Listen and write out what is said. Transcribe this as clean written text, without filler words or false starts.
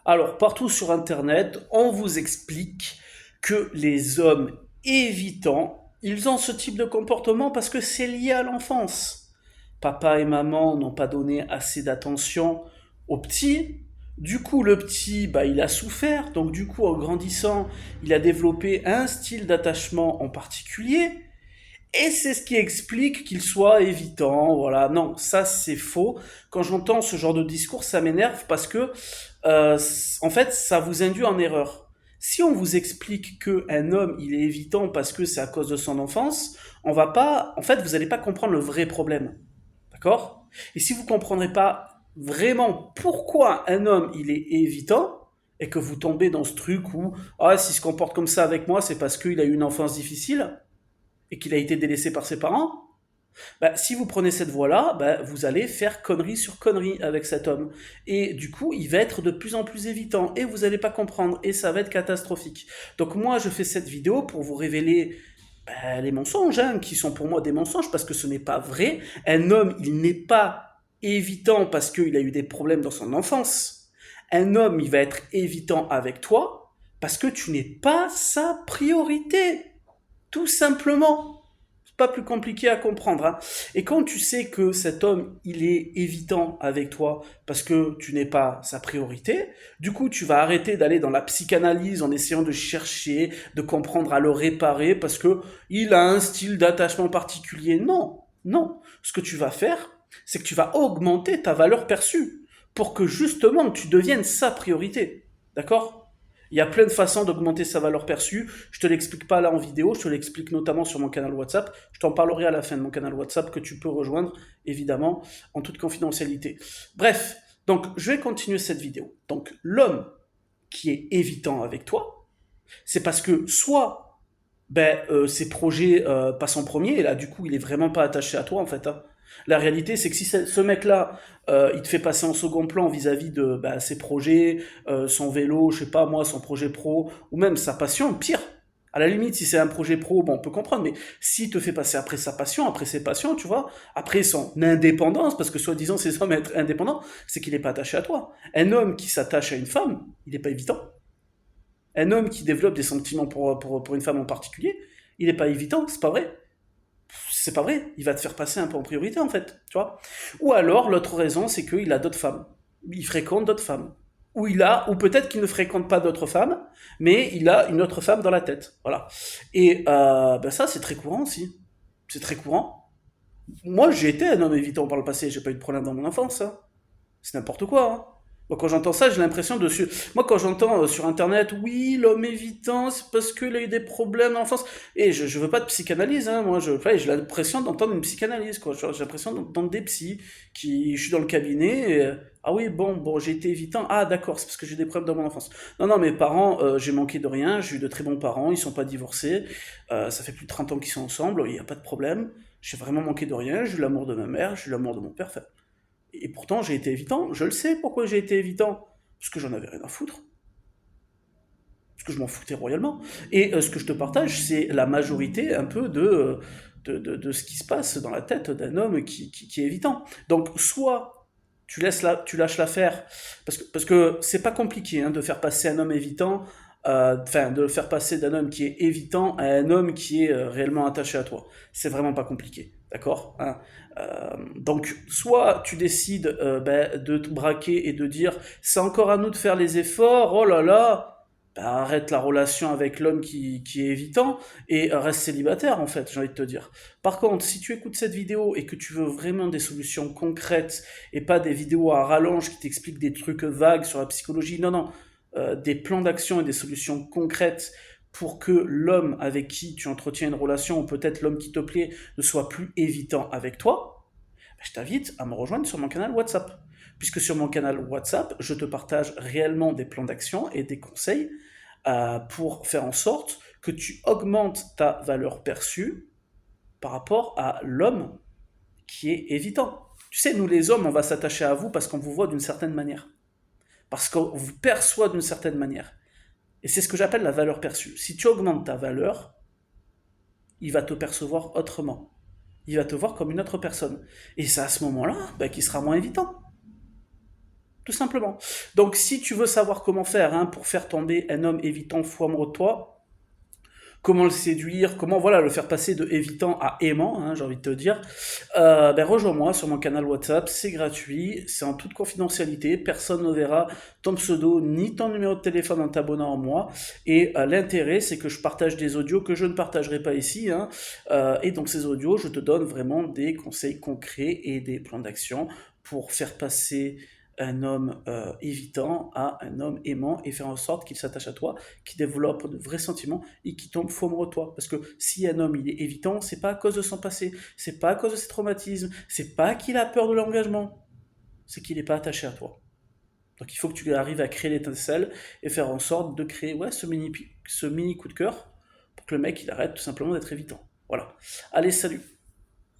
Alors, partout sur Internet, on vous explique que les hommes évitants, ils ont ce type de comportement parce que c'est lié à l'enfance. Papa et maman n'ont pas donné assez d'attention au petit. Du coup, le petit, il a souffert. Donc, du coup, en grandissant, il a développé un style d'attachement en particulier. Et c'est ce qui explique qu'il soit évitant. Voilà, non, ça c'est faux. Quand j'entends ce genre de discours, ça m'énerve parce que, en fait, ça vous induit en erreur. Si on vous explique que un homme il est évitant parce que c'est à cause de son enfance, on va pas, en fait, vous n'allez pas comprendre le vrai problème, d'accord? Et si vous comprendrez pas vraiment pourquoi un homme il est évitant et que vous tombez dans ce truc où ah s'il se comporte comme ça avec moi, c'est parce qu'il a eu une enfance difficile et qu'il a été délaissé par ses parents, si vous prenez cette voie-là, vous allez faire connerie sur connerie avec cet homme. Et du coup, il va être de plus en plus évitant et vous n'allez pas comprendre et ça va être catastrophique. Donc moi, je fais cette vidéo pour vous révéler les mensonges, hein, qui sont pour moi des mensonges parce que ce n'est pas vrai. Un homme, il n'est pas évitant parce qu'il a eu des problèmes dans son enfance. Un homme, il va être évitant avec toi parce que tu n'es pas sa priorité. Tout simplement. C'est pas plus compliqué à comprendre, hein. Et quand tu sais que cet homme, il est évitant avec toi parce que tu n'es pas sa priorité, du coup, tu vas arrêter d'aller dans la psychanalyse en essayant de chercher, de comprendre, à le réparer parce que il a un style d'attachement particulier. Non, non. Ce que tu vas faire, c'est que tu vas augmenter ta valeur perçue pour que justement tu deviennes sa priorité. D'accord? Il y a plein de façons d'augmenter sa valeur perçue. Je te l'explique pas là en vidéo, je te l'explique notamment sur mon canal WhatsApp. Je t'en parlerai à la fin de mon canal WhatsApp que tu peux rejoindre, évidemment, en toute confidentialité. Bref, donc je vais continuer cette vidéo. Donc l'homme qui est évitant avec toi, c'est parce que soit ses projets passent en premier, et là du coup il est vraiment pas attaché à toi en fait, hein. La réalité, c'est que si ce mec-là, il te fait passer en second plan vis-à-vis de ses projets, son vélo, je sais pas moi, son projet pro, ou même sa passion, pire. À la limite, si c'est un projet pro, bon, on peut comprendre, mais s'il te fait passer après sa passion, après ses passions, tu vois, après son indépendance, parce que soi-disant ces hommes être indépendants, c'est qu'il n'est pas attaché à toi. Un homme qui s'attache à une femme, il n'est pas évitant. Un homme qui développe des sentiments pour une femme en particulier, il n'est pas évitant, c'est pas vrai. C'est pas vrai, il va te faire passer un peu en priorité en fait, tu vois. Ou alors l'autre raison, c'est qu'il a d'autres femmes, il fréquente d'autres femmes. Ou peut-être qu'il ne fréquente pas d'autres femmes, mais il a une autre femme dans la tête, voilà. Et ça c'est très courant aussi, c'est très courant. Moi j'ai été un homme évitant par le passé, j'ai pas eu de problème dans mon enfance, hein. C'est n'importe quoi, hein. Moi, quand j'entends ça, j'ai l'impression de... Moi, quand j'entends sur Internet, oui, l'homme évitant, c'est parce qu'il a eu des problèmes d'enfance. Et je veux pas de psychanalyse, hein. Moi, j'ai l'impression d'entendre une psychanalyse, quoi. J'ai l'impression d'entendre des psys qui... Je suis dans le cabinet et... Ah oui, bon, j'ai été évitant. Ah, d'accord, c'est parce que j'ai eu des problèmes dans mon enfance. Non, non, mes parents, j'ai manqué de rien. J'ai eu de très bons parents. Ils sont pas divorcés. Ça fait plus de 30 ans qu'ils sont ensemble. Il n'y a pas de problème. J'ai vraiment manqué de rien. J'ai eu l'amour de ma mère. J'ai eu l'amour de mon père. Enfin, et pourtant, j'ai été évitant. Je le sais pourquoi j'ai été évitant. Parce que j'en avais rien à foutre. Parce que je m'en foutais royalement. Et ce que je te partage, c'est la majorité un peu de ce qui se passe dans la tête d'un homme qui est évitant. Donc, soit tu lâches l'affaire, parce que c'est pas compliqué hein, de faire passer un homme évitant, enfin, de le faire passer d'un homme qui est évitant à un homme qui est réellement attaché à toi. C'est vraiment pas compliqué, d'accord, hein. Donc, soit tu décides de te braquer et de dire c'est encore à nous de faire les efforts, oh là là, arrête la relation avec l'homme qui est évitant et reste célibataire en fait, j'ai envie de te dire. Par contre, si tu écoutes cette vidéo et que tu veux vraiment des solutions concrètes et pas des vidéos à rallonge qui t'expliquent des trucs vagues sur la psychologie, non, non, des plans d'action et des solutions concrètes pour que l'homme avec qui tu entretiens une relation, ou peut-être l'homme qui te plaît, ne soit plus évitant avec toi, je t'invite à me rejoindre sur mon canal WhatsApp. Puisque sur mon canal WhatsApp, je te partage réellement des plans d'action et des conseils pour faire en sorte que tu augmentes ta valeur perçue par rapport à l'homme qui est évitant. Tu sais, nous les hommes, on va s'attacher à vous parce qu'on vous voit d'une certaine manière, parce qu'on vous perçoit d'une certaine manière. Et c'est ce que j'appelle la valeur perçue. Si tu augmentes ta valeur, il va te percevoir autrement. Il va te voir comme une autre personne. Et c'est à ce moment-là qu'il sera moins évitant. tout simplement. Donc si tu veux savoir comment faire hein, pour faire tomber un homme évitant fou amoureux de toi, comment le séduire, comment voilà le faire passer de évitant à aimant, hein, j'ai envie de te dire, ben rejoins-moi sur mon canal WhatsApp, c'est gratuit, c'est en toute confidentialité, personne ne verra ton pseudo ni ton numéro de téléphone en t'abonnant à moi. Et l'intérêt, c'est que je partage des audios que je ne partagerai pas ici, hein, et donc ces audios, je te donne vraiment des conseils concrets et des plans d'action pour faire passer un homme évitant à un homme aimant et faire en sorte qu'il s'attache à toi, qu'il développe de vrais sentiments et qu'il tombe fou amoureux de toi. Parce que si un homme il est évitant, c'est pas à cause de son passé, c'est pas à cause de ses traumatismes, c'est pas qu'il a peur de l'engagement, c'est qu'il n'est pas attaché à toi. Donc il faut que tu arrives à créer l'étincelle et faire en sorte de créer ouais, ce mini coup de cœur pour que le mec il arrête tout simplement d'être évitant. Voilà. Allez, salut.